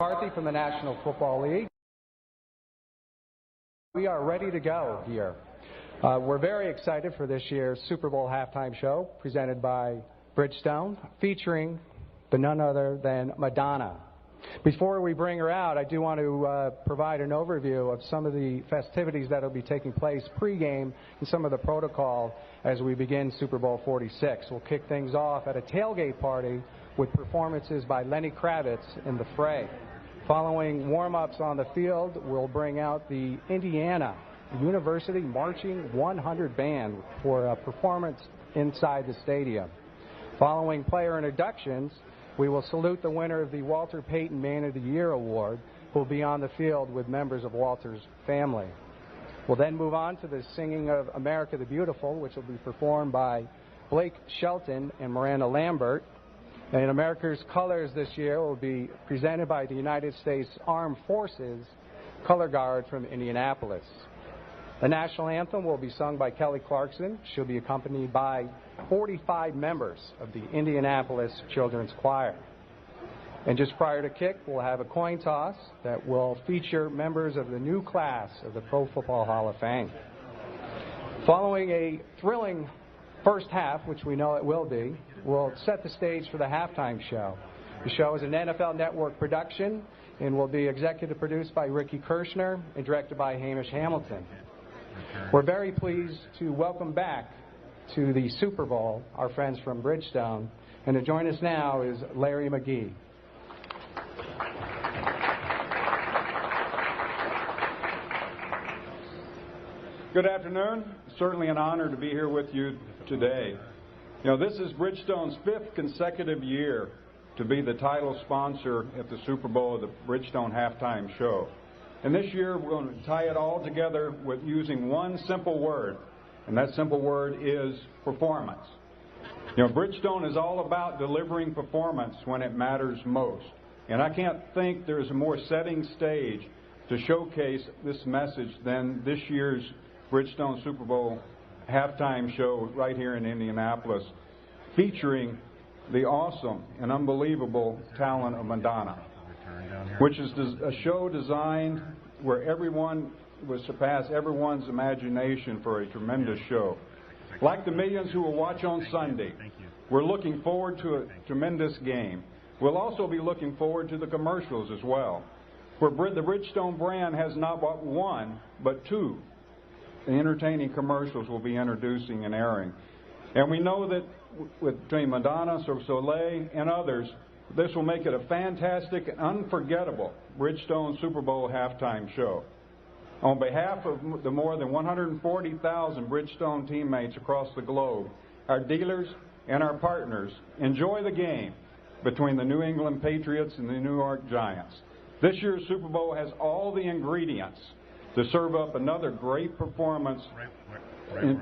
McCarthy from the National Football League. We are ready to go here. We're very excited for this year's Super Bowl halftime show presented by Bridgestone, featuring none other than Madonna. Before we bring her out, I do want to provide an overview of some of the festivities that will be taking place pregame and some of the protocol as we begin Super Bowl 46. We'll kick things off at a tailgate party with performances by Lenny Kravitz in The Fray. Following warm-ups on the field, we'll bring out the Indiana University Marching 100 Band for a performance inside the stadium. Following player introductions, we will salute the winner of the Walter Payton Man of the Year Award, who will be on the field with members of Walter's family. We'll then move on to the singing of America the Beautiful, which will be performed by Blake Shelton and Miranda Lambert. And America's Colors this year will be presented by the United States Armed Forces Color Guard from Indianapolis. The national anthem will be sung by Kelly Clarkson. She'll be accompanied by 45 members of the Indianapolis Children's Choir. And just prior to kick, we'll have a coin toss that will feature members of the new class of the Pro Football Hall of Fame. Following a thrilling first half, which we know it will be, we'll set the stage for the halftime show. The show is an NFL Network production and will be executive produced by Ricky Kirshner and directed by Hamish Hamilton. We're very pleased to welcome back to the Super Bowl our friends from Bridgestone, and to join us now is Larry McGee. Good afternoon. Certainly an honor to be here with you today. You know, this is Bridgestone's 5th consecutive year to be the title sponsor at the Super Bowl of the Bridgestone Halftime Show. And this year we're going to tie it all together with using one simple word, and that simple word is performance. You know, Bridgestone is all about delivering performance when it matters most. And I can't think there's a more setting stage to showcase this message than this year's Bridgestone Super Bowl halftime show right here in Indianapolis, featuring the awesome and unbelievable talent of Madonna, which is a show designed where everyone will surpass everyone's imagination for a tremendous show. Like the millions who will watch on Sunday, we're looking forward to a tremendous game. We'll also be looking forward to the commercials as well, where the Bridgestone brand has not one, but 2 entertaining commercials will be introducing and airing. And we know that between Madonna, Soleil, and others, this will make it a fantastic and unforgettable Bridgestone Super Bowl halftime show. On behalf of the more than 140,000 Bridgestone teammates across the globe, our dealers and our partners, enjoy the game between the New England Patriots and the New York Giants. This year's Super Bowl has all the ingredients to serve up another great performance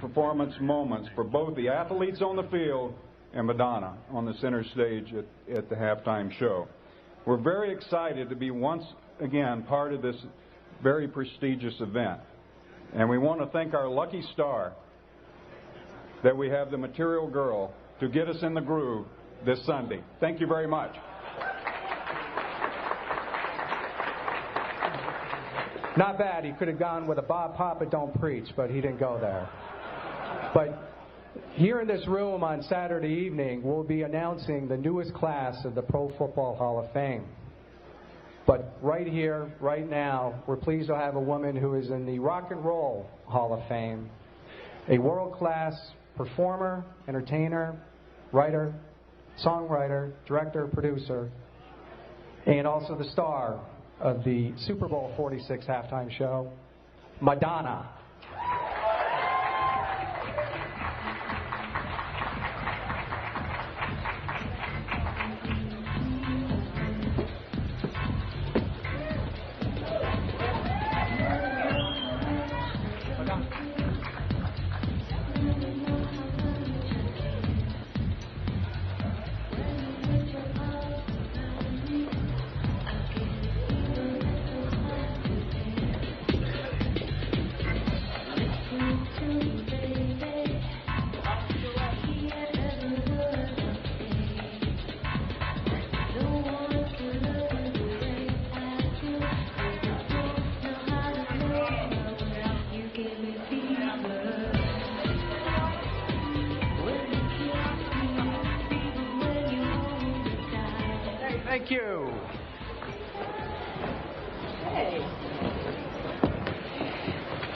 performance moments for both the athletes on the field and Madonna on the center stage at the halftime show. We're very excited to be once again part of this very prestigious event. And we want to thank our lucky star that we have the Material Girl to get us in the groove this Sunday. Thank you very much. Not bad. He could have gone with a Bob Papa Don't Preach, but he didn't go there. But here in this room on Saturday evening, we'll be announcing the newest class of the Pro Football Hall of Fame. But right here, right now, we're pleased to have a woman who is in the Rock and Roll Hall of Fame, a world-class performer, entertainer, writer, songwriter, director, producer, and also the star of the Super Bowl 46 halftime show, Madonna. Thank you. Hey.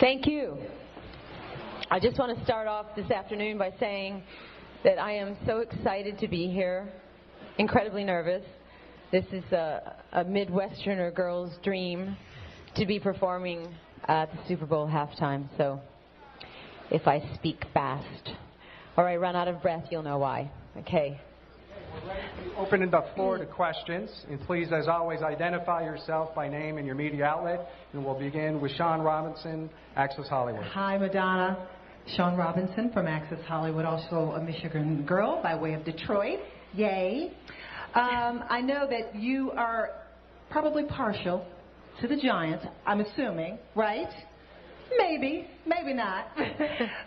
Thank you. I just want to start off this afternoon by saying that I am so excited to be here, incredibly nervous. This is a Midwesterner girl's dream to be performing at the Super Bowl halftime. So if I speak fast or I run out of breath, you'll know why. Okay. We're ready to open the floor to questions. And please, as always, identify yourself by name and your media outlet. And we'll begin with Sean Robinson, Access Hollywood. Hi, Madonna. Sean Robinson from Access Hollywood, also a Michigan girl by way of Detroit. Yay. I know that you are probably partial to the Giants, I'm assuming, right? Maybe, maybe not.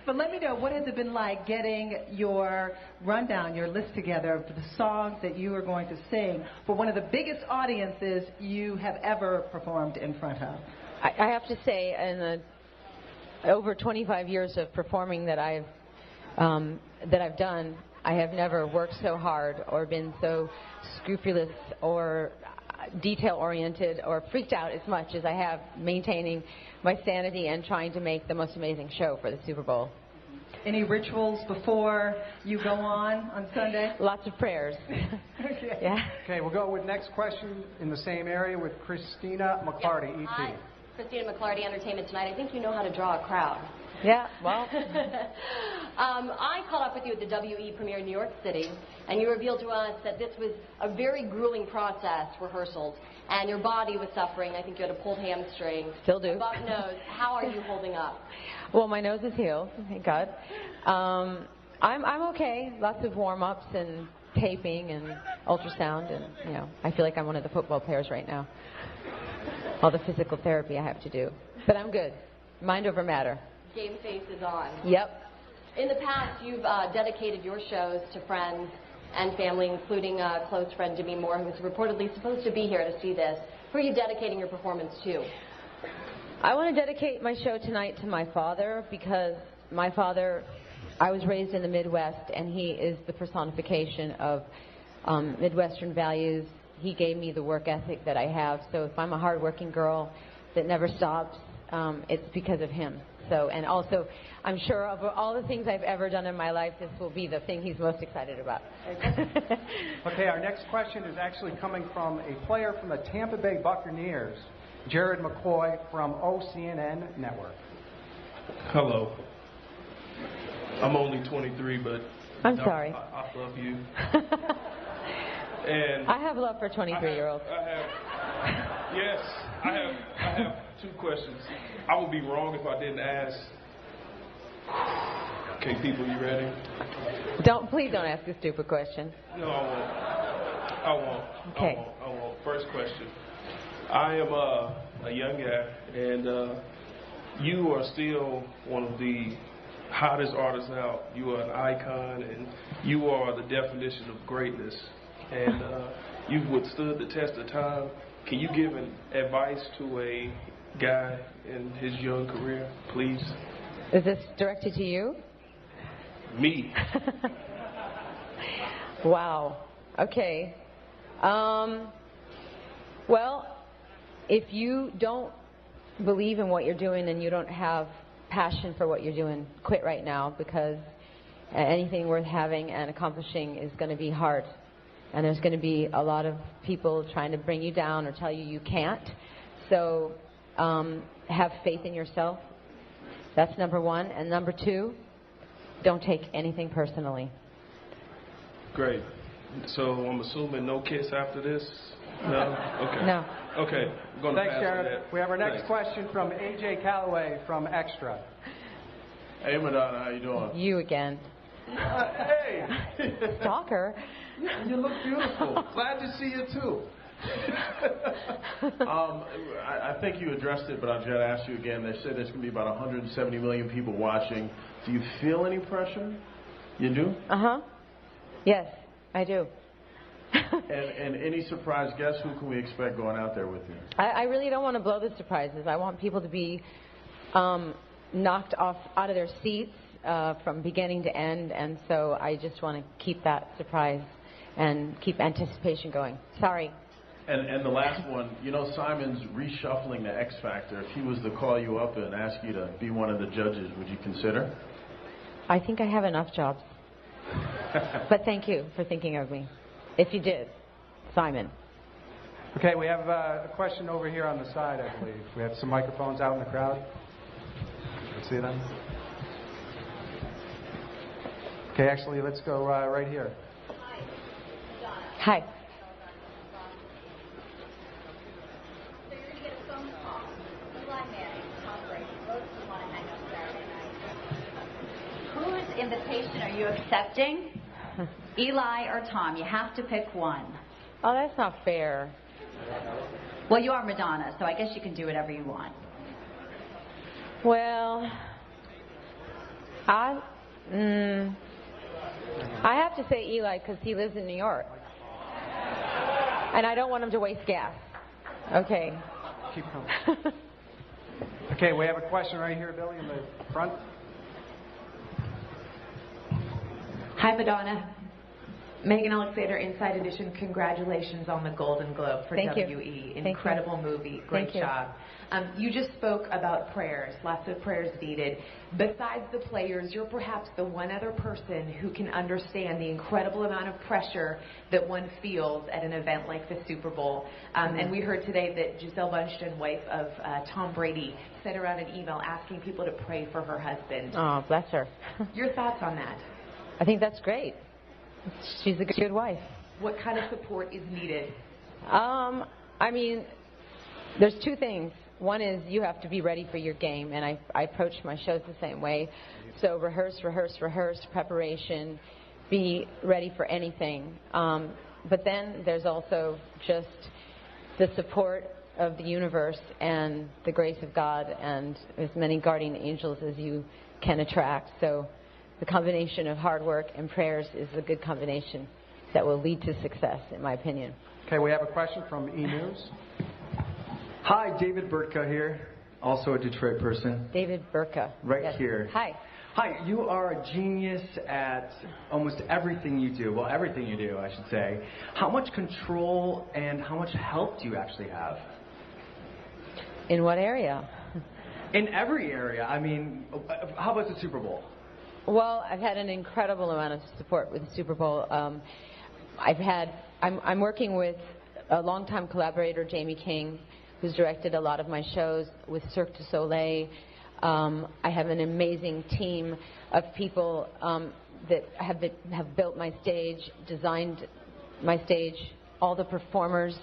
But let me know, what has it been like getting your rundown, your list together for the songs that you are going to sing for one of the biggest audiences you have ever performed in front of? I have to say, in the over 25 years of performing that I've done, I have never worked so hard or been so scrupulous or detail-oriented or freaked out as much as I have maintaining my sanity and trying to make the most amazing show for the Super Bowl. Any rituals before you go on Sunday? Lots of prayers. Okay. Yeah. Okay, we'll go with next question in the same area with Christina McClarty, Yes. ET. Hi, Christina McClarty, Entertainment Tonight. I think you know how to draw a crowd. Yeah, well. I caught up with you at the WE premiere in New York City, and you revealed to us that this was a very grueling process, rehearsals, and your body was suffering. I think you had a pulled hamstring. Still do. A buck nose. How are you holding up? Well, my nose is healed, thank God. I'm okay. Lots of warm-ups and taping and ultrasound, and I feel like I'm one of the football players right now. All the physical therapy I have to do, but I'm good. Mind over matter. Game face is on. Yep. In the past, you've dedicated your shows to friends and family, including close friend Demi Moore, who was reportedly supposed to be here to see this. Who are you dedicating your performance to? I want to dedicate my show tonight to my father, because my father, I was raised in the Midwest, and he is the personification of Midwestern values. He gave me the work ethic that I have. So if I'm a hardworking girl that never stops, it's because of him. So, and also, I'm sure of all the things I've ever done in my life, this will be the thing he's most excited about. Okay, our next question is actually coming from a player from the Tampa Bay Buccaneers, Jared McCoy from OCNN Network. Hello. I'm only 23, but I'm sorry. I love you. And I have love for 23-year-olds. I have two questions. I would be wrong if I didn't ask. Okay, people, you ready? Please don't ask a stupid question. No, I won't. Okay. I won't. First question. I am a young guy, and you are still one of the hottest artists out. You are an icon, and you are the definition of greatness. And you've withstood the test of time. Can you give an advice to a guy in his young career, please? Is this directed to you? Me. Wow. Okay. Well, if you don't believe in what you're doing and you don't have passion for what you're doing, quit right now, because anything worth having and accomplishing is going to be hard. And there's going to be a lot of people trying to bring you down or tell you you can't. So have faith in yourself. That's number one. And number two, don't take anything personally. Great. So I'm assuming no kiss after this? No? Okay. No. Okay. I'm going to Thanks, pass Jared. on that. We have our next Thanks. question from A.J. Calloway from Extra. Hey, Madonna, how you doing? You again. Hey! Stalker. You look beautiful. Glad to see you, too. I think you addressed it, but I'll just ask you again. They said there's going to be about 170 million people watching. Do you feel any pressure? You do? Uh-huh. Yes, I do. And any surprise guests, who can we expect going out there with you? I really don't want to blow the surprises. I want people to be knocked out of their seats from beginning to end, and so I just want to keep that surprise and keep anticipation going. Sorry. And the last one, you know, Simon's reshuffling the X Factor. If he was to call you up and ask you to be one of the judges, would you consider? I think I have enough jobs. But thank you for thinking of me. If you did, Simon. Okay, we have a question over here on the side, I believe. We have some microphones out in the crowd. Let's see them. Okay, actually, let's go right here. Hi. So you're going to get a phone call. Eli Manning, Tom Brady, both of them want to hang out Saturday night. Whose invitation are you accepting? Eli or Tom? You have to pick one. Oh, that's not fair. Well, you are Madonna, so I guess you can do whatever you want. Well, I have to say Eli because he lives in New York. And I don't want him to waste gas. Okay. Keep coming. Okay, we have a question right here, Billy, in the front. Hi, Madonna. Megan Alexander, Inside Edition. Congratulations on the Golden Globe for Thank you. WE. Thank Incredible you. movie. Great Thank you. job. You just spoke about prayers. Lots of prayers needed. Besides the players, you're perhaps the one other person who can understand the incredible amount of pressure that one feels at an event like the Super Bowl. And we heard today that Gisele Bündchen, wife of Tom Brady, sent around an email asking people to pray for her husband. Oh, bless her. Your thoughts on that? I think that's great. She's a good wife. What kind of support is needed? I mean, there's two things. One is you have to be ready for your game, and I approach my shows the same way. So rehearse, preparation, be ready for anything. But then there's also just the support of the universe and the grace of God and as many guardian angels as you can attract. So the combination of hard work and prayers is a good combination that will lead to success, in my opinion. Okay, we have a question from E-News. Hi, David Burtka here, also a Detroit person. David Burtka. Right Yes. here. Hi. Hi, you are a genius at almost everything you do. Well, everything you do, I should say. How much control and how much help do you actually have? In what area? In every area. I mean, how about the Super Bowl? Well, I've had an incredible amount of support with the Super Bowl. I'm working with a longtime collaborator, Jamie King, who's directed a lot of my shows with Cirque du Soleil. I have an amazing team of people that have built my stage, designed my stage, all the performers.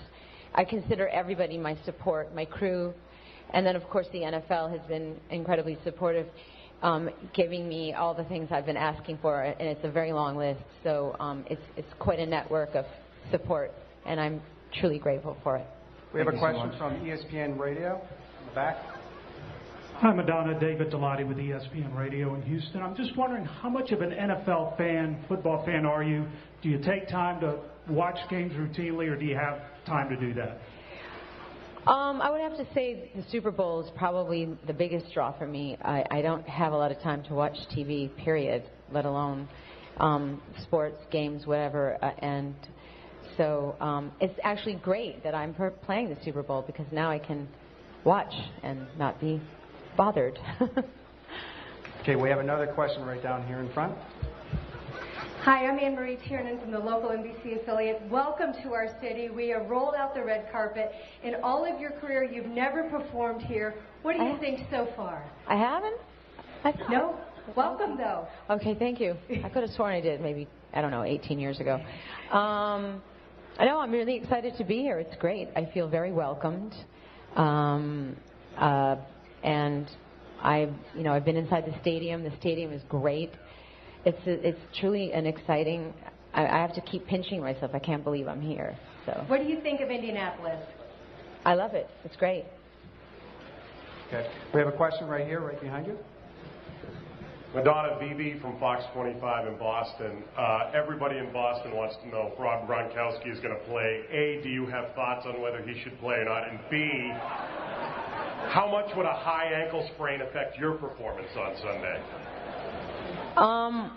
I consider everybody my support, my crew. And then, of course, the NFL has been incredibly supportive, giving me all the things I've been asking for, and it's a very long list. So it's quite a network of support, and I'm truly grateful for it. We have a question from ESPN Radio in the back. Hi, Madonna. David Dilotti with ESPN Radio in Houston. I'm just wondering, how much of an NFL fan, football fan are you? Do you take time to watch games routinely, or do you have time to do that? I would have to say the Super Bowl is probably the biggest draw for me. I don't have a lot of time to watch TV, period, let alone sports, games, whatever. And so it's actually great that I'm playing the Super Bowl because now I can watch and not be bothered. Okay, we have another question right down here in front. Hi, I'm Anne Marie Tiernan from the local NBC affiliate. Welcome to our city. We have rolled out the red carpet. In all of your career, you've never performed here. What do you think so far? I haven't? No? Welcome, though. Okay, thank you. I could have sworn I did maybe, 18 years ago. I know I'm really excited to be here. It's great. I feel very welcomed. And I've been inside the stadium. The stadium is great. It's truly an exciting. I have to keep pinching myself. I can't believe I'm here. So. What do you think of Indianapolis? I love it. It's great. Okay. We have a question right here, right behind you. Madonna, Vivi from Fox 25 in Boston. Everybody in Boston wants to know if Rob Gronkowski is going to play. A, do you have thoughts on whether he should play or not? And B, how much would a high ankle sprain affect your performance on Sunday?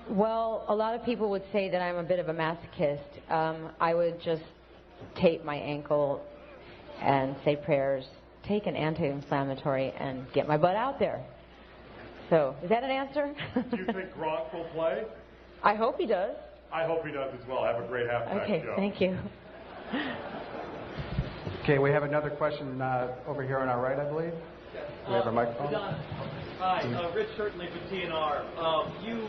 Well, a lot of people would say that I'm a bit of a masochist. I would just tape my ankle and say prayers, take an anti-inflammatory, and get my butt out there. So, is that an answer? Do you think Gronk will play? I hope he does. I hope he does as well. Have a great halftime Okay, show. thank you. Okay, we have another question over here on our right, I believe. We have a microphone. Hi, Rich Shirtley with TNR. The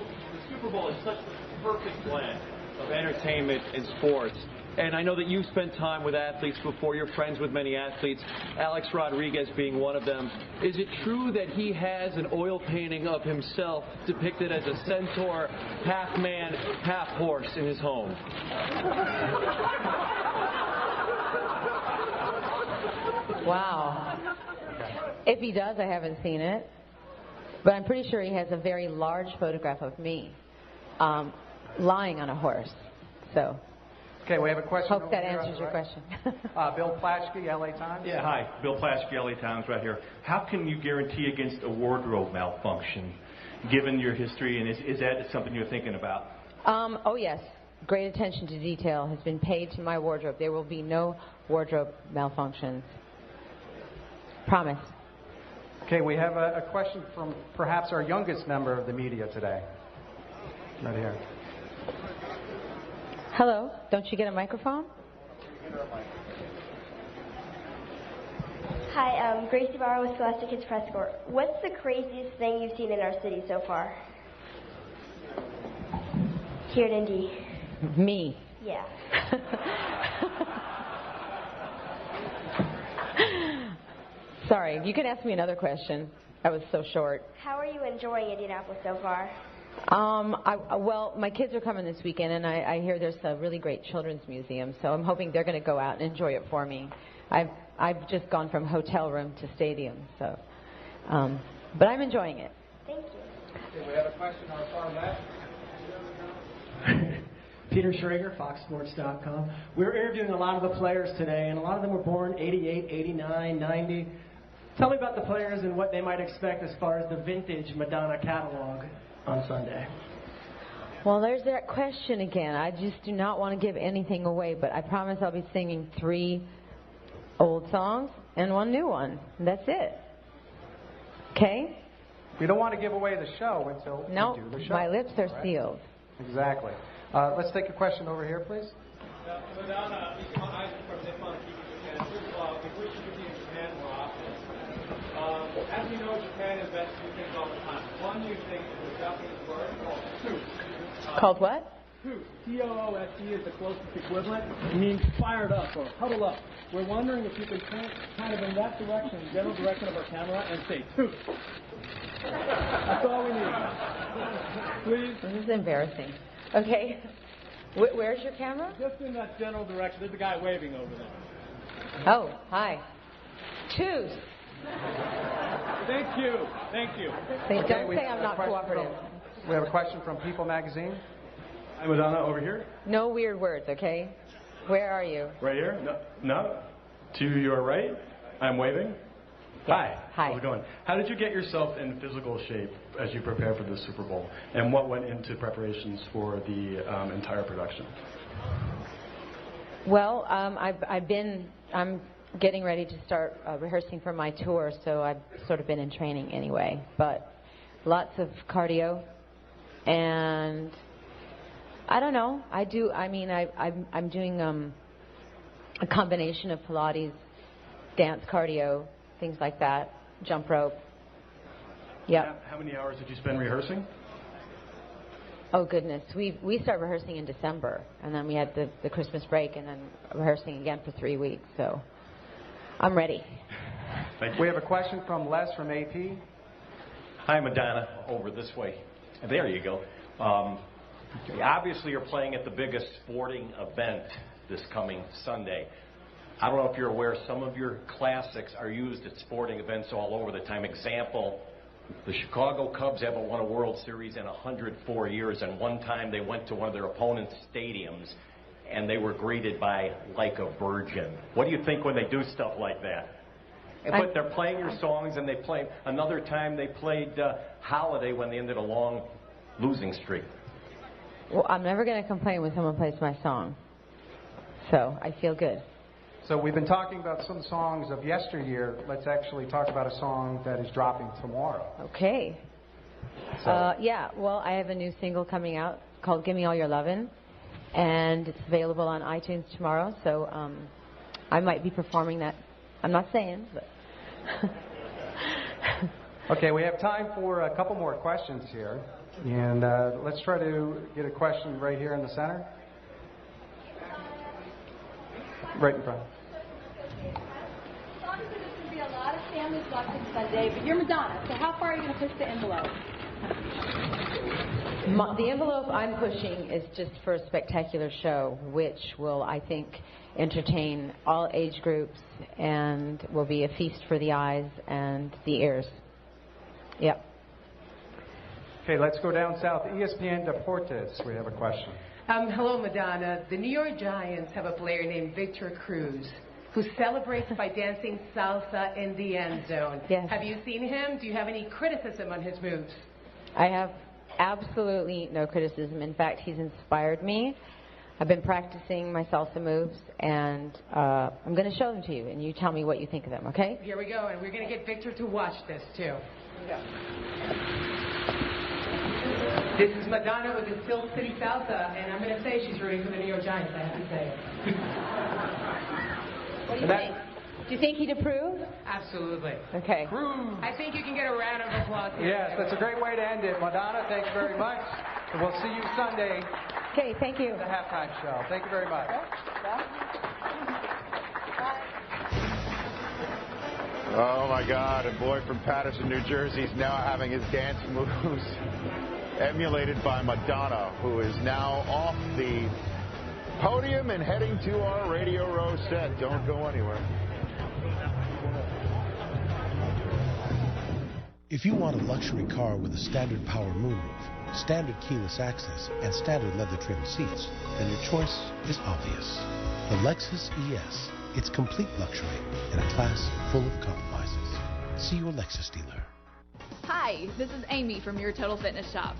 Super Bowl is such the perfect blend of entertainment and sports. And I know that you've spent time with athletes before. You're friends with many athletes, Alex Rodriguez being one of them. Is it true that he has an oil painting of himself depicted as a centaur, half man, half horse in his home? Wow. If he does, I haven't seen it. But I'm pretty sure he has a very large photograph of me lying on a horse. So. Okay, we have a question. Hope that answers your question. Bill Plaschke, LA Times. Yeah, hi. Bill Plaschke, LA Times, right here. How can you guarantee against a wardrobe malfunction, given your history, and is that something you're thinking about? Oh, yes. Great attention to detail has been paid to my wardrobe. There will be no wardrobe malfunctions. Promise. Okay, we have a question from perhaps our youngest member of the media today. Right here. Hello. Don't you get a microphone? Hi, Gracie Barrow with Scholastic Kids Press Corps. What's the craziest thing you've seen in our city so far? Here at Indy. Me. Yeah. Sorry, you can ask me another question. That was so short. How are you enjoying Indianapolis so far? Well, my kids are coming this weekend, and I hear there's a really great children's museum, so I'm hoping they're going to go out and enjoy it for me. I've just gone from hotel room to stadium, so, but I'm enjoying it. Thank you. Okay, we have a question on the far left. Peter Schrager, FoxSports.com. We're interviewing a lot of the players today, and a lot of them were born 88, 89, 90. Tell me about the players and what they might expect as far as the vintage Madonna catalog on Sunday. Well, there's that question again. I just do not want to give anything away, but I promise I'll be singing 3 old songs and 1 new one. That's it. Okay? We don't want to give away the show until we do the show. My lips are sealed. Exactly. Let's take a question over here, please. Madonna, I from Nippon TV Japan. First of all, we wish you could be in Japan more often. As you know, Japan invests in things all the time. One new thing is a Japanese word called toot. Called what? Toot. T-O-O-S-E is the closest equivalent. It means fired up or huddle up. We're wondering if you can turn kind of in that direction, general direction of our camera, and say toot. That's all we need. Please. This is embarrassing. Okay. Where's your camera? Just in that general direction. There's a guy waving over there. Oh, hi. Toot. Thank you. Thank you. Don't say I'm not cooperative. We have a question from People Magazine. Hi, Madonna, over here. No weird words, okay? Where are you? Right here? No. To your right. I'm waving. Hi. Hi. How's it going? How did you get yourself in physical shape as you prepare for the Super Bowl? And what went into preparations for the entire production? Well, I'm getting ready to start rehearsing for my tour, so I've sort of been in training anyway. But lots of cardio, and I don't know. I'm doing a combination of Pilates, dance, cardio, things like that, jump rope. Yeah. How many hours did you spend rehearsing? Oh goodness, we start rehearsing in December, and then we had the Christmas break, and then rehearsing again for 3 weeks. So I'm ready. We have a question from Les from AP. Hi, Madonna. Over this way. There you go. Obviously, you're playing at the biggest sporting event this coming Sunday. I don't know if you're aware, some of your classics are used at sporting events all over the time. Example, the Chicago Cubs haven't won a World Series in 104 years, and one time they went to one of their opponents' stadiums, and they were greeted by like a virgin. What do you think when they do stuff like that? But they're playing your songs, and they play. Another time they played Holiday when they ended a long losing streak. Well, I'm never going to complain when someone plays my song, so I feel good. So we've been talking about some songs of yesteryear. Let's actually talk about a song that is dropping tomorrow. Okay. Yeah, well, I have a new single coming out called Gimme All Your Lovin', and it's available on iTunes tomorrow, so I might be performing that. I'm not saying, but... Okay, we have time for a couple more questions here, and let's try to get a question right here in the center. Right in front. Obviously, there's going to be a lot of families watching Sunday, but you're Madonna, so how far are you going to push the envelope? The envelope I'm pushing is just for a spectacular show, which will, I think, entertain all age groups and will be a feast for the eyes and the ears. Yep. Okay, let's go down south. ESPN Deportes, we have a question. Hello, Madonna. The New York Giants have a player named Victor Cruz who celebrates by dancing salsa in the end zone. Yes. Have you seen him? Do you have any criticism on his moves? I have absolutely no criticism. In fact, he's inspired me. I've been practicing my salsa moves, and I'm going to show them to you, and you tell me what you think of them, okay? Here we go, and we're going to get Victor to watch this, too. This is Madonna with the Silk City Salsa, and I'm going to say she's rooting for the New York Giants, I have to say. What do you think? Do you think he'd approve? Absolutely. Okay. I think you can get a round of applause here. Yes, that's a great way to end it. Madonna, thanks very much. And we'll see you Sunday. Okay, thank you. The halftime show. Thank you very much. Oh my God, a boy from Paterson, New Jersey is now having his dance moves emulated by Madonna, who is now off the podium and heading to our Radio Row set. Don't go anywhere. If you want a luxury car with a standard power moonroof, standard keyless access, and standard leather-trimmed seats, then your choice is obvious. The Lexus ES. It's complete luxury in a class full of compromises. See your Lexus dealer. Hi, this is Amy from Your Total Fitness Shop.